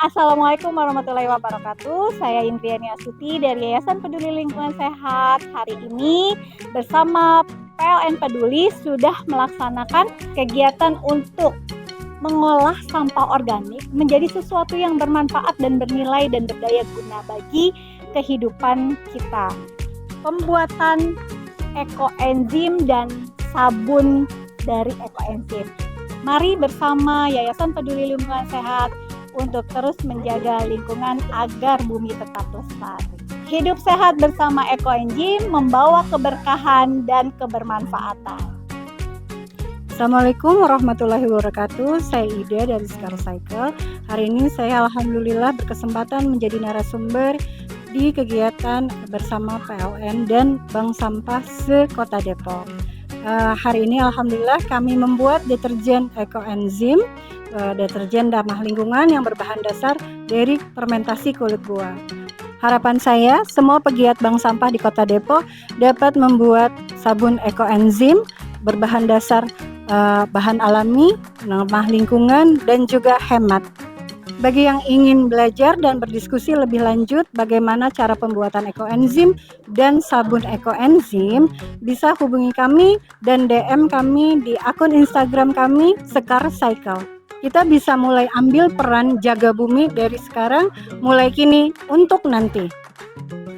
Assalamualaikum warahmatullahi wabarakatuh. Saya Indriani Astuti dari Yayasan Peduli Lingkungan Sehat. Hari ini bersama PLN Peduli sudah melaksanakan kegiatan untuk mengolah sampah organik menjadi sesuatu yang bermanfaat dan bernilai dan berdaya guna bagi kehidupan kita. Pembuatan ekoenzim dan sabun dari ekoenzim. Mari bersama Yayasan Peduli Lingkungan Sehat untuk terus menjaga lingkungan agar bumi tetap lestari. Hidup sehat bersama ekoenzim membawa keberkahan dan kebermanfaatan. Assalamualaikum warahmatullahi wabarakatuh. Saya Ida dari Sekar Cycle. Hari ini saya alhamdulillah berkesempatan menjadi narasumber di kegiatan bersama PLN dan Bank Sampah se-Kota Depok. Hari ini alhamdulillah kami membuat deterjen ekoenzim, deterjen ramah lingkungan yang berbahan dasar dari fermentasi kulit buah. Harapan saya semua pegiat bank sampah di Kota Depok dapat membuat sabun ekoenzim berbahan dasar bahan alami, ramah lingkungan dan juga hemat. Bagi yang ingin belajar dan berdiskusi lebih lanjut bagaimana cara pembuatan ekoenzim dan sabun ekoenzim, bisa hubungi kami dan DM kami di akun Instagram kami Sekar Cycle. Kita bisa mulai ambil peran jaga bumi dari sekarang, mulai kini untuk nanti.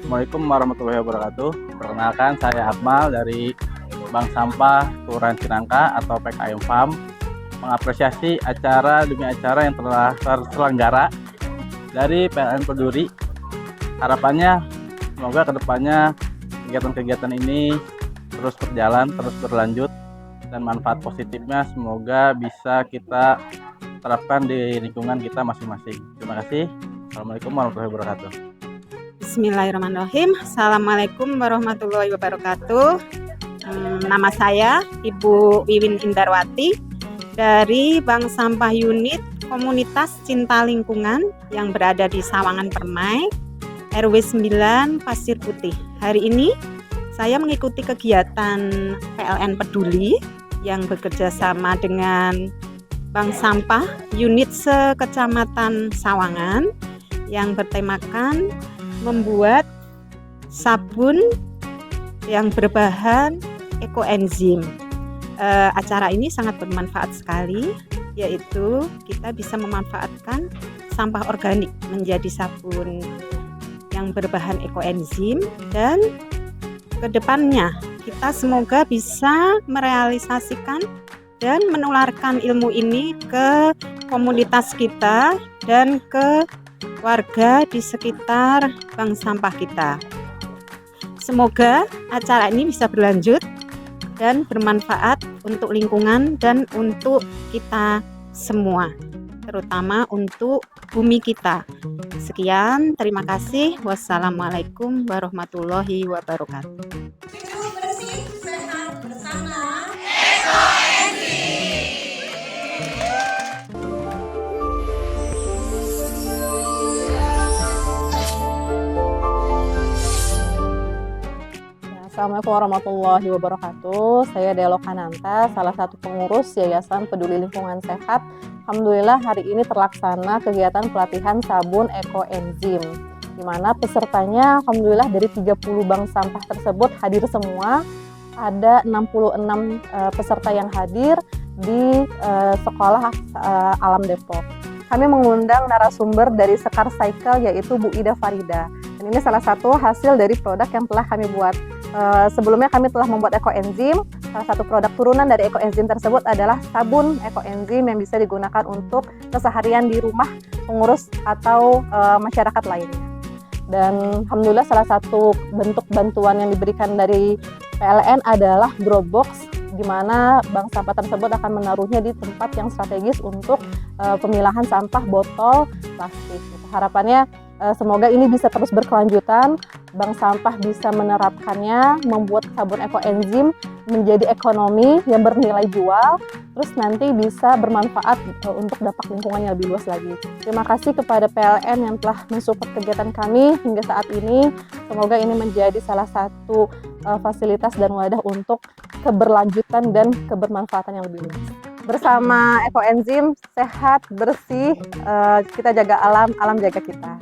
Assalamualaikum warahmatullahi wabarakatuh. Perkenalkan, saya Akmal dari Bank Sampah Kelurahan Cinangka atau PKM Farm, mengapresiasi acara demi acara yang telah terselenggara dari PLN Peduli. Harapannya semoga kedepannya kegiatan-kegiatan ini terus berjalan, terus berlanjut, dan manfaat positifnya semoga bisa kita terapkan di lingkungan kita masing-masing. Terima kasih. Assalamualaikum warahmatullahi wabarakatuh. Bismillahirrahmanirrahim. Assalamualaikum warahmatullahi wabarakatuh. Nama saya Ibu Wiwin Indarwati dari Bank Sampah Unit Komunitas Cinta Lingkungan yang berada di Sawangan Permai, RW 9 Pasir Putih. Hari ini saya mengikuti kegiatan PLN Peduli yang bekerja sama dengan Bank Sampah Unit se-Kecamatan Sawangan yang bertemakan membuat sabun yang berbahan ekoenzim. Acara ini sangat bermanfaat sekali, yaitu kita bisa memanfaatkan sampah organik menjadi sabun yang berbahan ekoenzim, dan kedepannya kita semoga bisa merealisasikan dan menularkan ilmu ini ke komunitas kita dan ke warga di sekitar bank sampah kita. Semoga acara ini bisa berlanjut dan bermanfaat untuk lingkungan dan untuk kita semua, terutama untuk bumi kita. Sekian, terima kasih. Wassalamualaikum warahmatullahi wabarakatuh. Hidup bersih sehat bersama Assalamualaikum warahmatullahi wabarakatuh. Saya Delo Kananta, salah satu pengurus Yayasan Peduli Lingkungan Sehat. Alhamdulillah hari ini terlaksana kegiatan pelatihan sabun ekoenzim, di mana pesertanya alhamdulillah dari 30 bank sampah tersebut hadir semua. Ada 66 peserta yang hadir di sekolah Alam Depok. Kami mengundang narasumber dari Sekar Cycle yaitu Bu Ida Farida. Dan ini salah satu hasil dari produk yang telah kami buat. Sebelumnya kami telah membuat ekoenzim. Salah satu produk turunan dari ekoenzim tersebut adalah sabun ekoenzim yang bisa digunakan untuk keseharian di rumah pengurus atau masyarakat lainnya. Dan alhamdulillah salah satu bentuk bantuan yang diberikan dari PLN adalah grow box, di mana bank sampah tersebut akan menaruhnya di tempat yang strategis untuk pemilahan sampah botol plastik. Harapannya semoga ini bisa terus berkelanjutan, bank sampah bisa menerapkannya, membuat sabun ekoenzim menjadi ekonomi yang bernilai jual, terus nanti bisa bermanfaat untuk dampak lingkungan yang lebih luas lagi. Terima kasih kepada PLN yang telah mensupport kegiatan kami hingga saat ini. Semoga ini menjadi salah satu fasilitas dan wadah untuk keberlanjutan dan kebermanfaatan yang lebih luas. Bersama ekoenzim, sehat, bersih, kita jaga alam, alam jaga kita.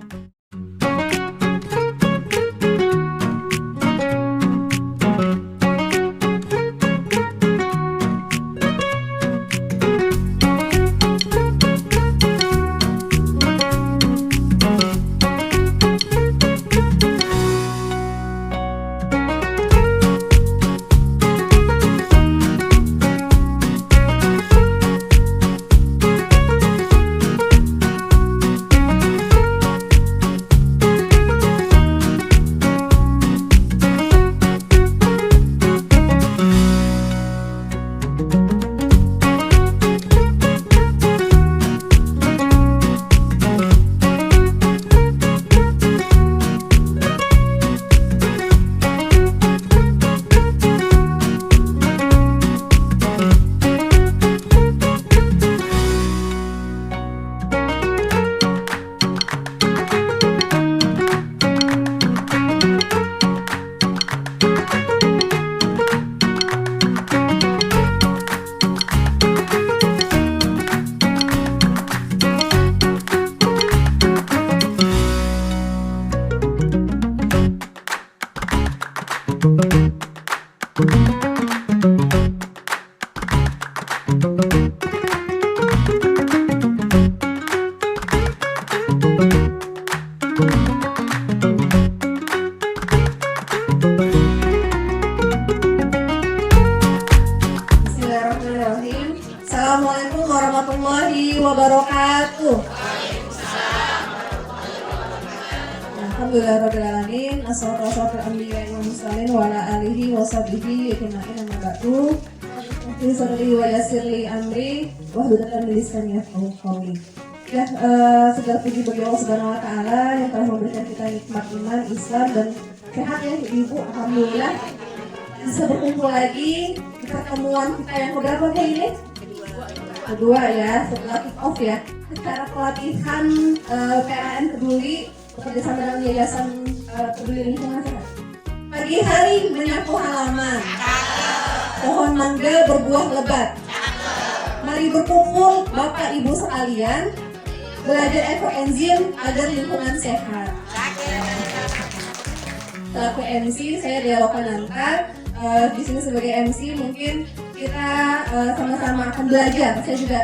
Bismillahirrahmanirrahim. Assalamualaikum warahmatullahi wabarakatuh. Alhamdulillahirrahmanirrahim. Assalatu anbiya wa mursalin wa ala alihi wa sahbihi ajma'in amma ba'du. Ini sadri wa yassirli amri wa hludatan min lisani yafqahu qawli. Ya, segala puji bagi Allah Subhanahu wa taala yang telah memberikan kita nikmat iman, Islam dan sehat ya Ibu. Alhamdulillah bisa berkumpul lagi di pertemuan kita yang keberapa ini? Kedua ya, setelah kick off ya. Acara pelatihan PLN Peduli bekerjasama dengan Yayasan Peduli Lingkungan Sehat. Pagi hari menyapu halaman. Pohon mangga berbuah lebat. Mari berkumpul Bapak Ibu sekalian, belajar ekoenzim agar lingkungan sehat. Selaku MC saya Dea Lokananta. Di sini sebagai MC mungkin kita sama-sama akan belajar. Saya juga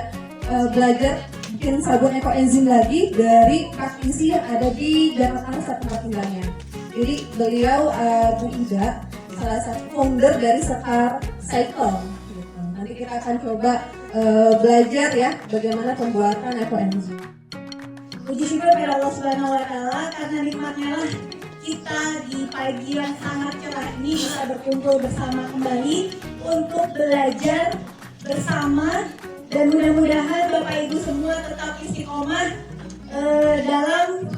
belajar bikin sabun ekoenzim lagi dari praktisi yang ada di Jakarta Pusat tempat tinggalnya. Jadi beliau Bu Ida, salah satu founder dari Sekar Cycle. Gitu. Nanti kita akan coba belajar ya bagaimana pembuatan ekoenzim. Puji syukur kepada Allah Subhanahu wa taala karena nikmatnya lah kita di pagi yang sangat cerah ini bisa berkumpul bersama kembali untuk belajar bersama, dan mudah-mudahan Bapak Ibu semua tetap istiqomah dalam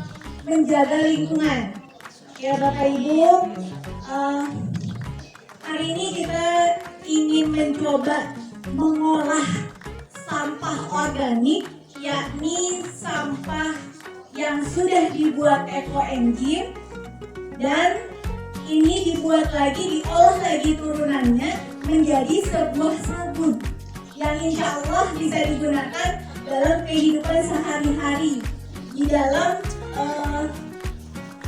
menjaga lingkungan. Ya Bapak Ibu, hari ini kita ingin mencoba mengolah sampah organik, yakni sampah yang sudah dibuat ekoenzim, dan ini dibuat lagi, diolah lagi turunannya menjadi sebuah sabun yang insya Allah bisa digunakan dalam kehidupan sehari-hari, di dalam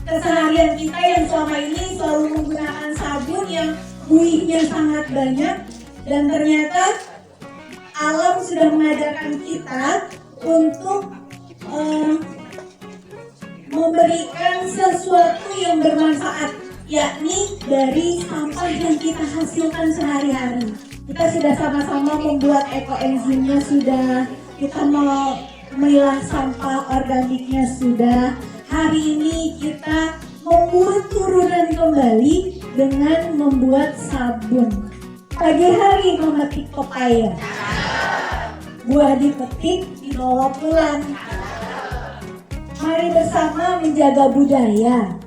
keseharian kita yang selama ini selalu menggunakan sabun yang buihnya sangat banyak, dan ternyata alam sudah mengajarkan kita untuk memberikan sesuatu yang bermanfaat, yakni dari sampah yang kita hasilkan sehari-hari. Kita sudah sama-sama membuat ekoenzimnya, sudah kita memilah sampah organiknya, sudah. Hari ini kita membuat turunan kembali dengan membuat sabun. Pagi hari memetik pepaya, buah dipetik dibawa pulang. Mari bersama menjaga budaya.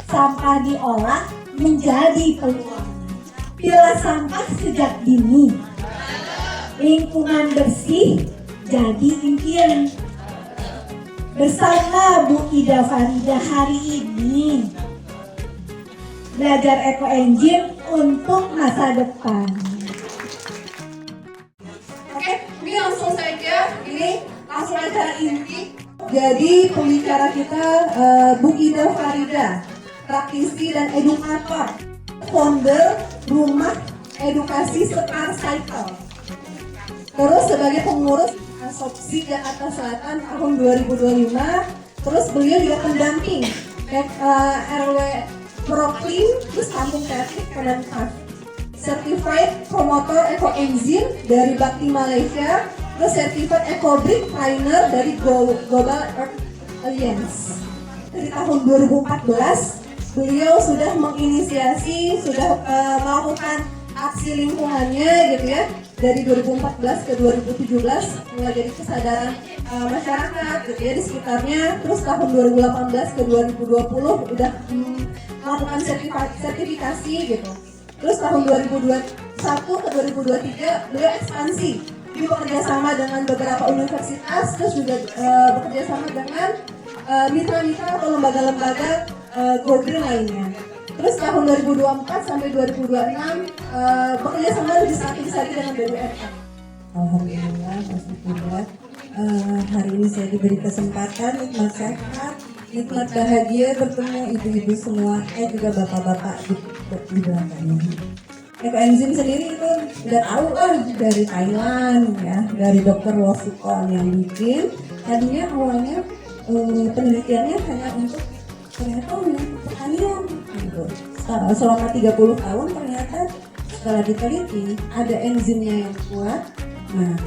Sampah diolah menjadi peluang. Pilah sampah sejak dini. Lingkungan bersih jadi impian. Bersama Bu Ida Farida hari ini belajar ekoenzim untuk masa depan. Jadi pembicara kita Bu Ida Farida, praktisi dan edukator, founder Rumah Edukasi Sekar Cycle. Terus sebagai pengurus Sopsi Jakarta Selatan tahun 2025. Terus beliau juga pendamping RW Proklim, terus Kampung Kreatif Kementas. Certified Promotor Ekoenzim dari Bakti Malaysia, terus Certified Ecobrick Trainer dari Global Earth Alliance. Dari tahun 2014 beliau sudah menginisiasi, sudah melakukan aksi lingkungannya gitu ya. Dari 2014 ke 2017 mulai dari kesadaran masyarakat gitu ya di sekitarnya. Terus tahun 2018 ke 2020 udah melakukan sertifikasi gitu. Terus tahun 2021 ke 2023 beliau ekspansi, dia bekerja sama dengan beberapa universitas, terus juga bekerja sama dengan mitra-mitra atau lembaga-lembaga go green lainnya. Terus tahun 2024 sampai 2026 bekerja sama lebih strategis lagi dengan BUMN. Alhamdulillah, Alhamdulillah. Hari ini saya diberi kesempatan nikmat sehat, nikmat bahagia bertemu ibu-ibu semua, juga bapak-bapak di belakangnya. Ekoenzim sendiri itu udah tahu lah dari Thailand ya, dari Dr. Wasikon yang bikin. Tadinya awalnya penelitiannya hanya untuk ternyata untuk pertanian gitu. Selama 30 tahun ternyata setelah diteliti ada enzimnya yang kuat. Nah,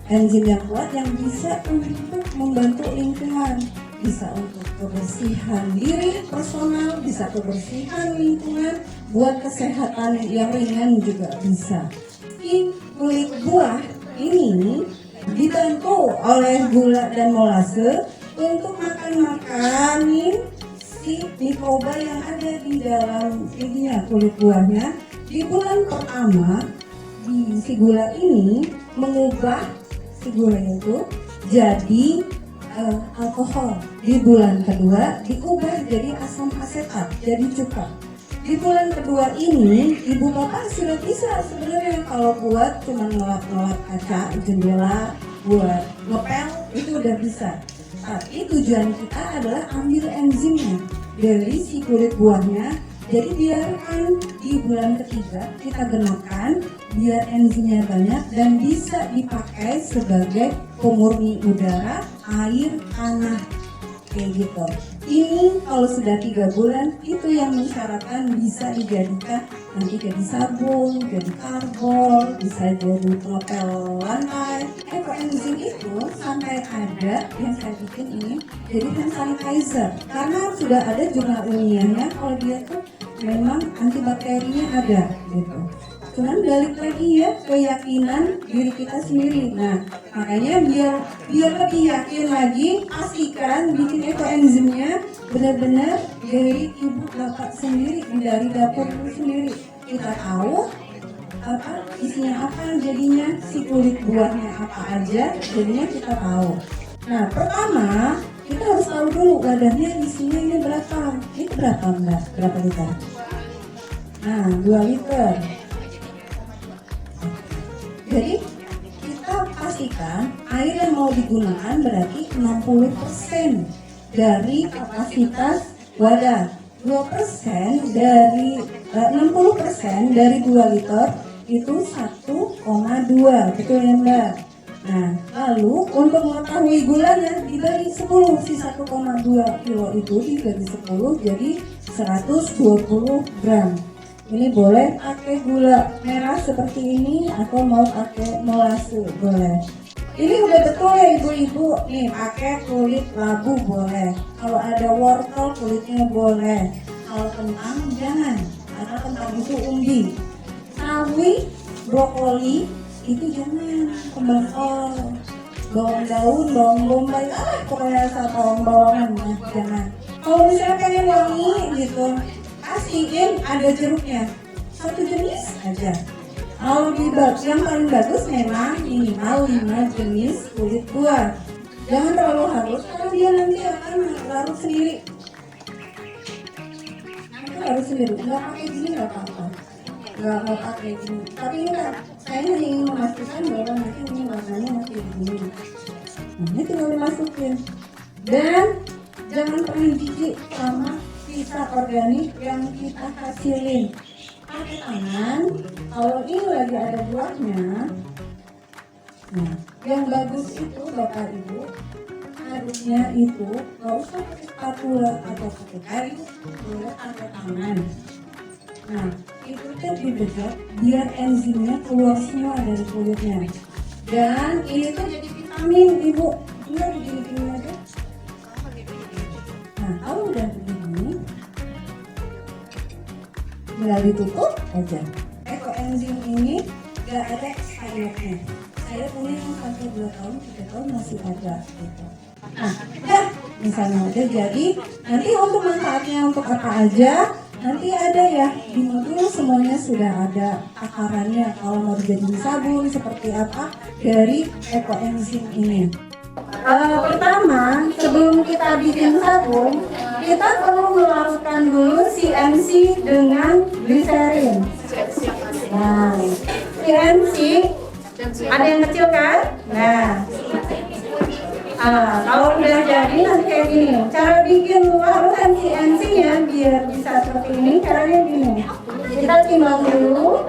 enzim yang kuat yang bisa untuk membantu lingkungan, bisa untuk kebersihan diri personal, bisa kebersihan lingkungan, buat kesehatan yang ringan juga bisa. Kulit buah ini dibantu oleh gula dan molase untuk makanin si mikroba yang ada di dalam kulit buahnya. Di bulan pertama si gula ini mengubah si gula itu jadi alkohol. Di bulan kedua diubah jadi asam asetat, jadi cuka. Di bulan kedua ini ibu bapak sudah bisa sebenarnya kalau buat cuma ngelap-ngelap kaca jendela, buat ngepel itu udah bisa. Tapi tujuan kita adalah ambil enzimnya dari si kulit buahnya. Jadi biarkan di bulan ketiga kita gunakan biar enzimnya banyak dan bisa dipakai sebagai pemurni udara, air, tanah kayak gitu. Ini kalau sudah 3 bulan itu yang mensyaratkan bisa dijadikan nanti jadi sabun, jadi karbol, bisa jadi pengepel lantai. Ekoenzim itu sampai ada yang saya bikin ini jadi hand sanitizer karena sudah ada jurnal ilmiahnya kalau dia tuh memang antibakterinya ada gitu. Cuman balik lagi ya keyakinan diri kita sendiri. Nah makanya biar lebih yakin lagi, pastikan bikin ekoenzimnya benar-benar dari ibu bapak sendiri, dari dapur sendiri. Kita tahu apa isinya, apa jadinya, si kulit buahnya apa aja, jadinya kita tahu. Nah pertama kita harus tahu dulu wadahnya isinya ini berapa. Ini berapa mbak? Berapa liter? Nah 2 liter. Jadi kita pastikan air yang mau digunakan berarti 60% dari kapasitas wadah. 2% dari 60% dari 2 liter itu 1,2, betul ya mbak? Nah lalu untuk mengetahui gulanya dibagi 10, si 1,2 kilo itu dibagi 10 jadi 120 gram. Ini boleh pakai gula merah seperti ini atau mau pakai molase boleh. Ini udah betul ya ibu-ibu, nih pakai kulit labu boleh. Kalau ada wortel kulitnya boleh. Kalau kentang jangan, karena kentang itu umbi. Sawi, brokoli itu jangan, kembang kol, bawang daun, bawang bombay, pokoknya asal bawang-bawangan jangan. Kalau misalnya pengen wangi gitu, pastiin ada jeruknya, 1 jenis aja. Kalau yang paling bagus memang minimal 5 jenis kulit buah. Jangan terlalu halus karena dia nanti akan larut sendiri. Nanti larut sendiri, nggak pakai gini nggak apa-apa. Nggak pakai gini. Tapi ini saya hanya ingin memastikan bahwa nanti ini warnanya masih begini. Nah, ini tinggal dimasukin. Dan jangan pernah jijik sama sisa organik yang kita hasilin. Pakai tangan, kalau ini lagi ada buahnya, nah, yang bagus itu Bapak Ibu, harusnya itu nggak usah pakai spatula atau pakai kayu, boleh pakai tangan. Nah, itu kan dibedak biar enzimnya keluar semua dari kulitnya. Dan ini tuh jadi vitamin, Ibu. Ini begini-gini aja. Nah, kalau udah begini, tinggal ditutup aja. Ekoenzim ini gak ada expirednya. Saya punya yang sampai 2 tahun, 3 tahun masih ada gitu. Nah, udah misalnya udah jadi, nanti untuk manfaatnya untuk apa aja, nanti ada ya di modul semuanya sudah ada takarannya kalau mau dijadiin sabun seperti apa dari ekoenzim ini. Pertama, sebelum kita bikin sabun, kita perlu melarutkan dulu CMC dengan gliserin. Nah, CMC ada yang kecil kan? Nah, kalau udah jadi nanti kayak gini. Cara bikin larutan CMC-nya biar bisa seperti ini, caranya gini. Kita timbang dulu.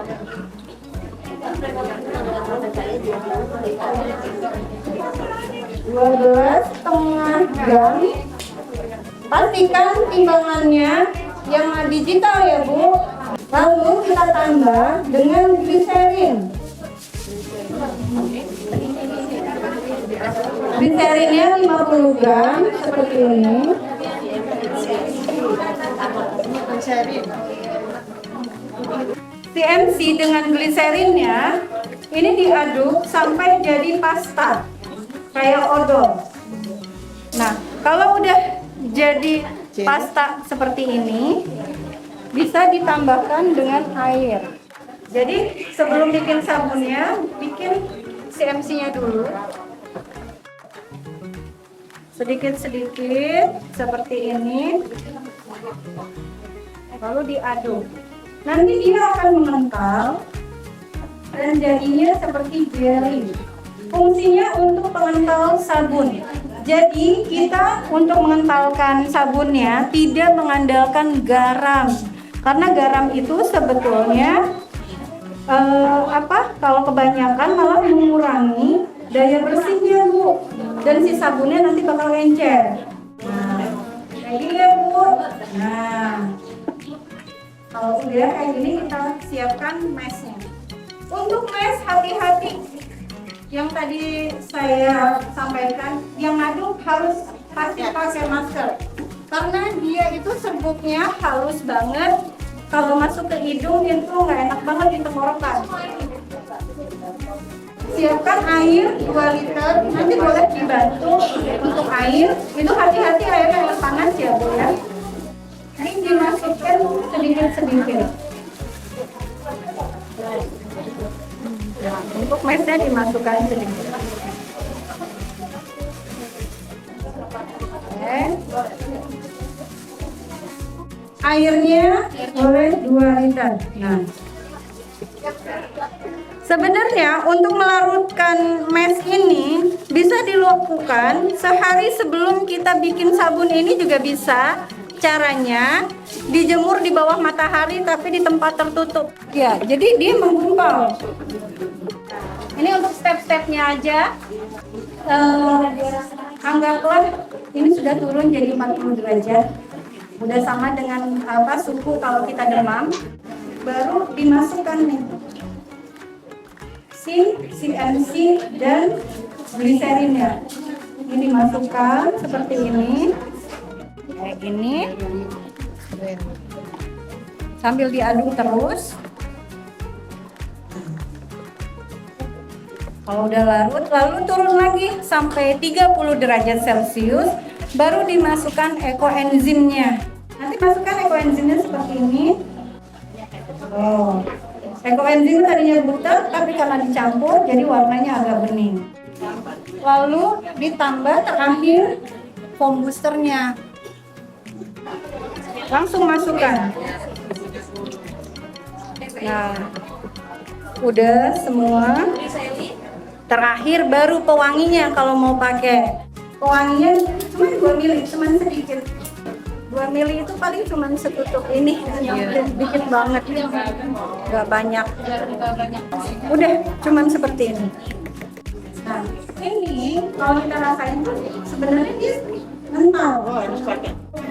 12,5 gram. Pastikan timbangannya yang digital ya Bu. Lalu kita tambah dengan gliserin. Gliserinnya 50 gram seperti ini. CMC dengan gliserinnya ini diaduk sampai jadi pasta kayak odol. Nah, kalau udah jadi pasta seperti ini, bisa ditambahkan dengan air. Jadi sebelum bikin sabunnya, bikin CMC-nya dulu. Sedikit-sedikit seperti ini. Lalu diaduk. Nanti dia akan mengental dan jadinya seperti jelly. Fungsinya untuk pengental sabun. Jadi kita untuk mengentalkan sabunnya tidak mengandalkan garam, karena garam itu sebetulnya kalau kebanyakan malah mengurangi daya bersihnya Bu, dan si sabunnya nanti bakal encer. Nah, kayak gini ya Bu. Nah, kalau udah kayak gini kita siapkan mesnya. Untuk mes hati-hati. Yang tadi saya sampaikan, yang ngaduk harus pasti pakai masker karena dia itu serbuknya halus banget. Kalau masuk ke hidung itu nggak enak banget di tenggorokan. Siapkan air 2 liter, nanti boleh dibantu untuk air. Itu hati-hati airnya air panas ya Bu ya. Ini dimasukkan sedikit-sedikit. Untuk mesnya dimasukkan sedikit. Oke. Airnya boleh 2 liter. Nah, sebenarnya untuk melarutkan mes ini bisa dilakukan sehari sebelum kita bikin sabun ini juga bisa. Caranya dijemur di bawah matahari tapi di tempat tertutup. Ya, jadi dia menggumpal. Ini untuk step-stepnya aja. Anggaplah ini sudah turun jadi 40 derajat. Udah sama dengan suhu kalau kita demam. Baru dimasukkan nih CMC dan gliserinnya. Ini dimasukkan seperti ini. Kayak gini. Sambil diaduk terus. Kalau udah larut, lalu turun lagi sampai 30 derajat Celcius, baru dimasukkan ekoenzimnya. Nanti masukkan ekoenzimnya seperti ini. Ekoenzim tadinya buta, tapi karena dicampur, jadi warnanya agak bening. Lalu ditambah terakhir foam boosternya. Langsung masukkan. Nah, udah semua. Terakhir baru pewanginya kalau mau pakai. Pewanginya cuma 2 mili, cuma sedikit. 2 mili itu paling cuma setutup ini, dikit banget, nggak banyak. Udah, cuma seperti ini. Nah, ini kalau kita rasain tuh sebenarnya dia kental.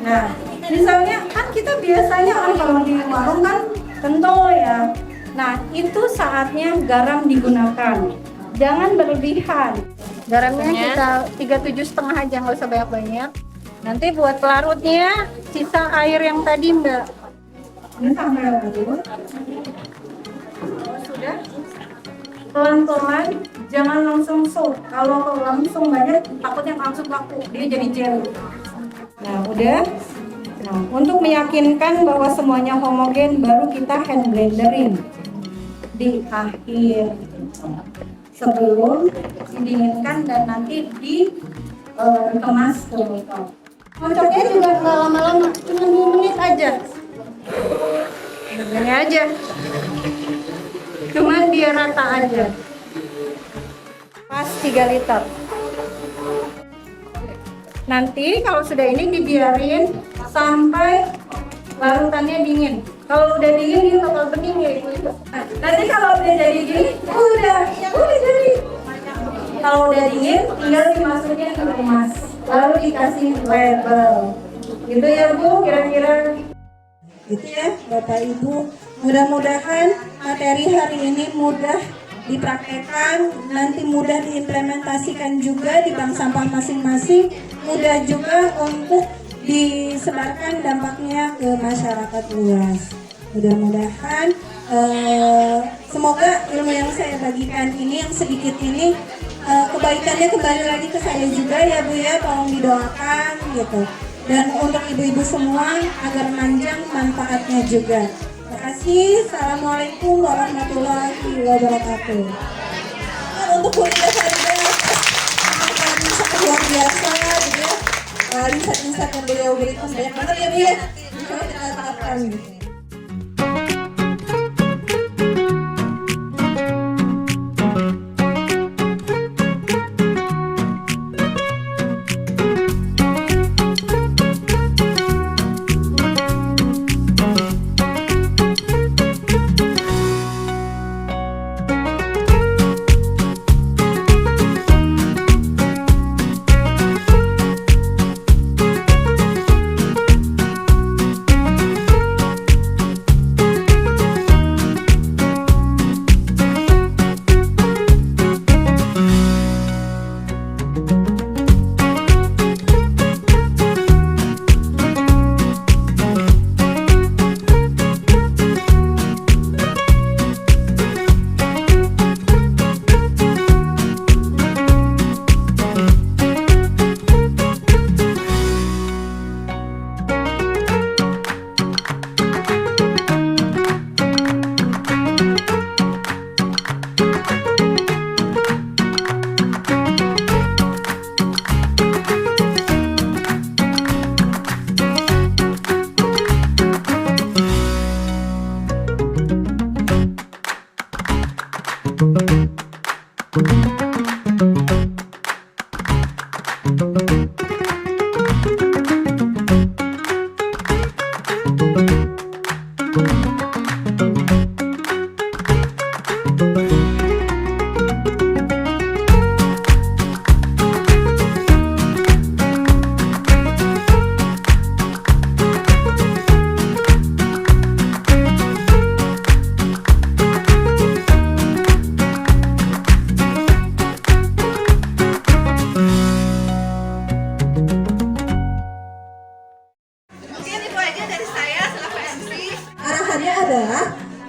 Nah, misalnya kan kita biasanya kalau di warung kan kental ya. Nah, itu saatnya garam digunakan. Jangan berlebihan. Garamnya kita 37,5 aja, nggak usah banyak-banyak. Nanti buat pelarutnya, sisa air yang tadi Mbak. Ini sampai larut. Sudah. Pelan-pelan, jangan langsung sok. Kalau langsung banyak, takutnya langsung laku. Dia jadi jelly. Nah, udah. Nah, untuk meyakinkan bahwa semuanya homogen, baru kita hand blenderin di akhir sebelum didinginkan dan nanti dikemas ke botol. Kocoknya juga nggak lama-lama, cuma 2 menit aja. Begini aja, cuman biar rata aja. Pas 3 liter. Nanti kalau sudah ini dibiarin sampai larutannya dingin. Kalau udah dingin dia bakal bening ya ibu. Nanti kalau udah jadi gini, udah jadi. Kalau udah dingin, tinggal dimasukin ke kemas, lalu dikasih label. Gitu ya Bu, kira-kira. Gitu ya Bapak Ibu, mudah-mudahan materi hari ini mudah dipraktekkan, nanti mudah diimplementasikan juga di bank sampah masing-masing, mudah juga untuk disebarkan dampaknya ke masyarakat luas. Mudah-mudahan semoga ilmu yang saya bagikan ini, yang sedikit ini, kebaikannya kembali lagi ke saya juga ya Bu ya, tolong didoakan gitu. Dan untuk ibu-ibu semua agar manjang manfaatnya juga. Terima kasih. Assalamualaikum warahmatullahi wabarakatuh. Untuk kuliah saya sangat luar biasa gitu ya. Insight-insight yang beliau berikan banyak banget ya Bu ya. Insya Allah kita terapkan gitu.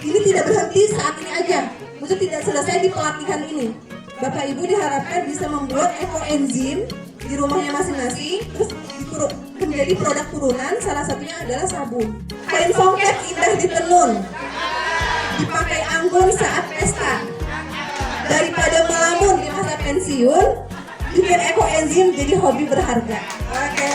Ini tidak berhenti saat ini aja, maksudnya tidak selesai di pelatihan ini. Bapak Ibu diharapkan bisa membuat ekoenzim di rumahnya masing-masing, terus menjadi produk turunan, salah satunya adalah sabun. Kain songket indah ditenun, dipakai anggun saat pesta. Daripada melamun di masa pensiun, bikin ekoenzim jadi hobi berharga. Oke.